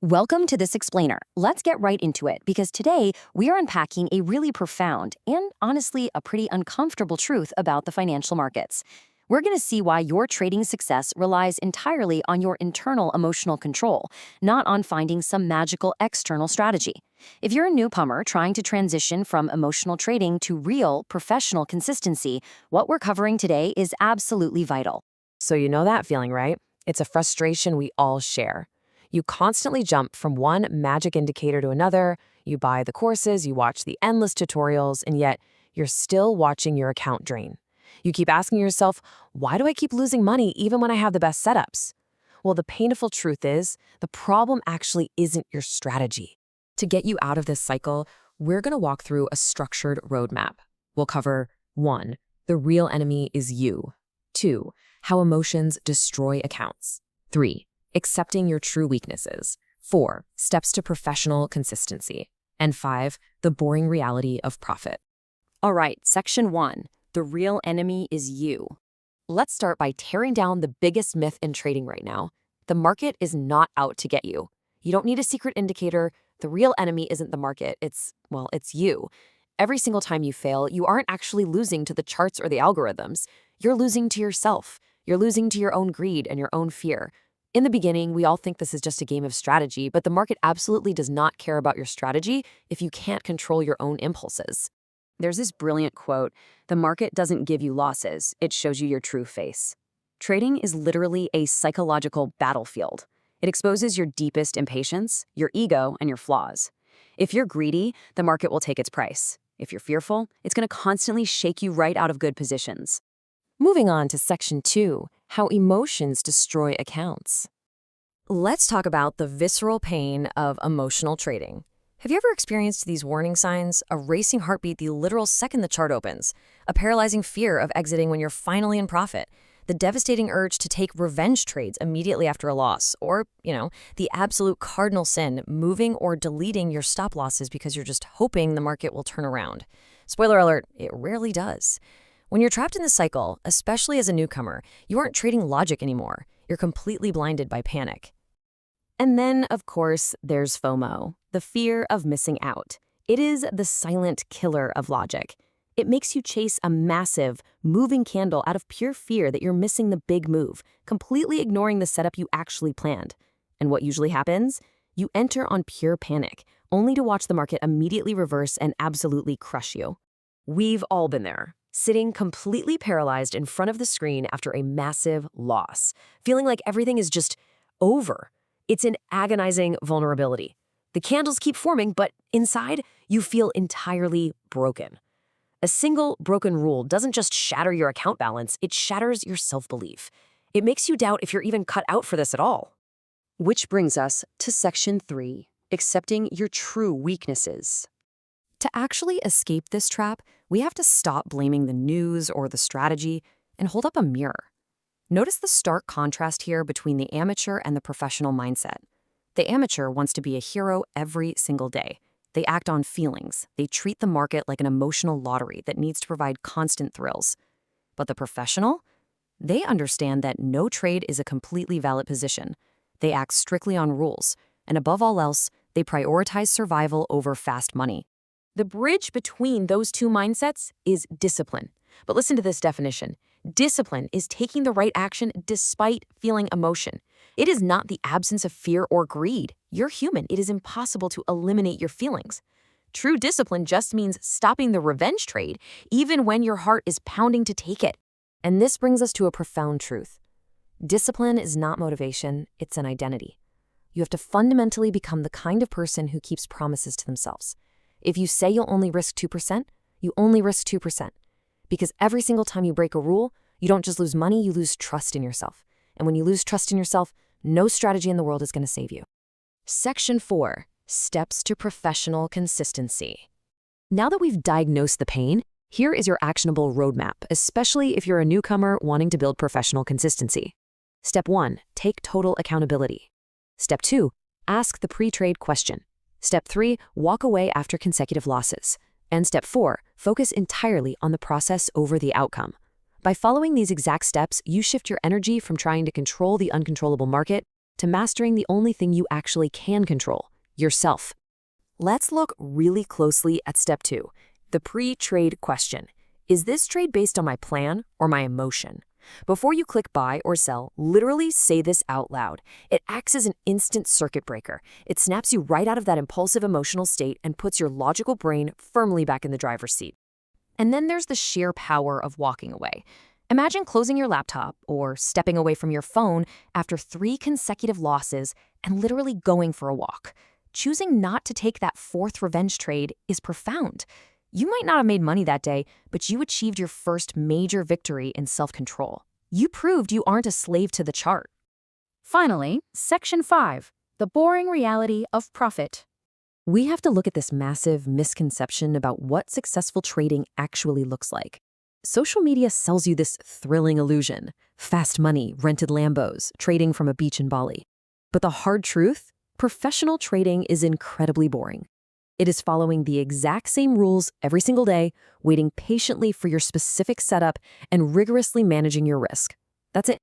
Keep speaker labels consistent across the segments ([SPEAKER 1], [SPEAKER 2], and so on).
[SPEAKER 1] Welcome to This Explainer. Let's get right into it because today we are unpacking a really profound and honestly a pretty uncomfortable truth about the financial markets. We're going to see why your trading success relies entirely on your internal emotional control, not on finding some magical external strategy. If you're a newcomer trying to transition from emotional trading to real, professional consistency, what we're covering today is absolutely vital.
[SPEAKER 2] So you know that feeling, right? It's a frustration we all share. You constantly jump from one magic indicator to another, you buy the courses, you watch the endless tutorials, and yet you're still watching your account drain. You keep asking yourself, why do I keep losing money even when I have the best setups? Well, the painful truth is, the problem actually isn't your strategy. To get you out of this cycle, we're going to walk through a structured roadmap. We'll cover 1. The real enemy is you. 2. How emotions destroy accounts. 3. Accepting your true weaknesses. 4. Steps to professional consistency. And 5. The boring reality of profit.
[SPEAKER 1] All right, section 1. The real enemy is you.
[SPEAKER 2] Let's start by tearing down the biggest myth in trading right now. The market is not out to get you. You don't need a secret indicator. The real enemy isn't the market. It's you. Every single time you fail, you aren't actually losing to the charts or the algorithms. You're losing to yourself. You're losing to your own greed and your own fear. In the beginning, we all think this is just a game of strategy, but the market absolutely does not care about your strategy if you can't control your own impulses.
[SPEAKER 1] There's this brilliant quote, "The market doesn't give you losses, it shows you your true face." Trading is literally a psychological battlefield. It exposes your deepest impatience, your ego, and your flaws. If you're greedy, the market will take its price. If you're fearful, it's going to constantly shake you right out of good positions.
[SPEAKER 2] Moving on to section 2, how emotions destroy accounts. Let's talk about the visceral pain of emotional trading. Have you ever experienced these warning signs? A racing heartbeat the literal second the chart opens, a paralyzing fear of exiting when you're finally in profit, the devastating urge to take revenge trades immediately after a loss, or, the absolute cardinal sin, moving or deleting your stop losses because you're just hoping the market will turn around. Spoiler alert, it rarely does. When you're trapped in this cycle, especially as a newcomer, you aren't trading logic anymore. You're completely blinded by panic. And then, of course, there's FOMO, the fear of missing out. It is the silent killer of logic. It makes you chase a massive, moving candle out of pure fear that you're missing the big move, completely ignoring the setup you actually planned. And what usually happens? You enter on pure panic, only to watch the market immediately reverse and absolutely crush you. We've all been there, sitting completely paralyzed in front of the screen after a massive loss, feeling like everything is just over. It's an agonizing vulnerability. The candles keep forming, but inside, you feel entirely broken. A single broken rule doesn't just shatter your account balance, it shatters your self-belief. It makes you doubt if you're even cut out for this at all.
[SPEAKER 1] Which brings us to section 3, accepting your true weaknesses. To actually escape this trap, we have to stop blaming the news or the strategy and hold up a mirror. Notice the stark contrast here between the amateur and the professional mindset. The amateur wants to be a hero every single day. They act on feelings. They treat the market like an emotional lottery that needs to provide constant thrills. But the professional? They understand that no trade is a completely valid position. They act strictly on rules, and above all else, they prioritize survival over fast money. The bridge between those two mindsets is discipline. But listen to this definition. Discipline is taking the right action despite feeling emotion. It is not the absence of fear or greed. You're human. It is impossible to eliminate your feelings. True discipline just means stopping the revenge trade, even when your heart is pounding to take it. And this brings us to a profound truth. Discipline is not motivation, it's an identity. You have to fundamentally become the kind of person who keeps promises to themselves. If you say you'll only risk 2%, you only risk 2%. Because every single time you break a rule, you don't just lose money, you lose trust in yourself. And when you lose trust in yourself, no strategy in the world is going to save you. Section 4, steps to professional consistency. Now that we've diagnosed the pain, here is your actionable roadmap, especially if you're a newcomer wanting to build professional consistency. Step 1, take total accountability. Step 2, ask the pre-trade question. Step 3, walk away after consecutive losses. And step 4, focus entirely on the process over the outcome. By following these exact steps, you shift your energy from trying to control the uncontrollable market
[SPEAKER 2] to mastering the only thing you actually can control, yourself. Let's look really closely at step 2, the pre-trade question. Is this trade based on my plan or my emotion? Before you click buy or sell, literally say this out loud. It acts as an instant circuit breaker. It snaps you right out of that impulsive emotional state and puts your logical brain firmly back in the driver's seat. And then there's the sheer power of walking away. Imagine closing your laptop or stepping away from your phone after 3 consecutive losses and literally going for a walk. Choosing not to take that 4th revenge trade is profound. You might not have made money that day, but you achieved your first major victory in self-control. You proved you aren't a slave to the chart.
[SPEAKER 1] Finally, Section 5, the boring reality of profit.
[SPEAKER 2] We have to look at this massive misconception about what successful trading actually looks like. Social media sells you this thrilling illusion: fast money, rented Lambos, trading from a beach in Bali. But the hard truth? Professional trading is incredibly boring. It is following the exact same rules every single day, waiting patiently for your specific setup, and rigorously managing your risk. That's it.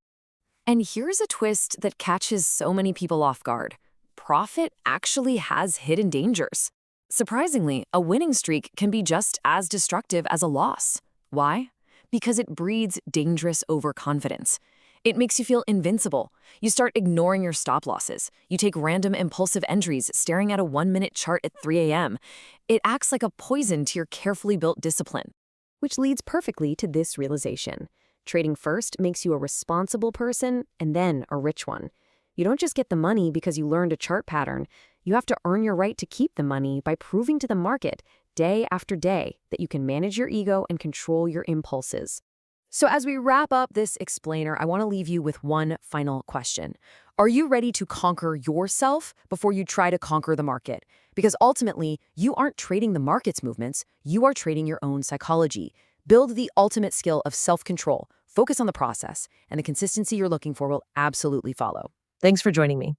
[SPEAKER 2] And here's a twist that catches so many people off guard. Profit actually has hidden dangers. Surprisingly, a winning streak can be just as destructive as a loss. Why? Because it breeds dangerous overconfidence. It makes you feel invincible. You start ignoring your stop losses. You take random impulsive entries, staring at a 1-minute chart at 3 a.m. It acts like a poison to your carefully built discipline. Which leads perfectly to this realization. Trading first makes you a responsible person and then a rich one. You don't just get the money because you learned a chart pattern. You have to earn your right to keep the money by proving to the market, day after day, that you can manage your ego and control your impulses. So as we wrap up this explainer, I want to leave you with one final question. Are you ready to conquer yourself before you try to conquer the market? Because ultimately, you aren't trading the market's movements, you are trading your own psychology. Build the ultimate skill of self-control, focus on the process, and the consistency you're looking for will absolutely follow. Thanks for joining me.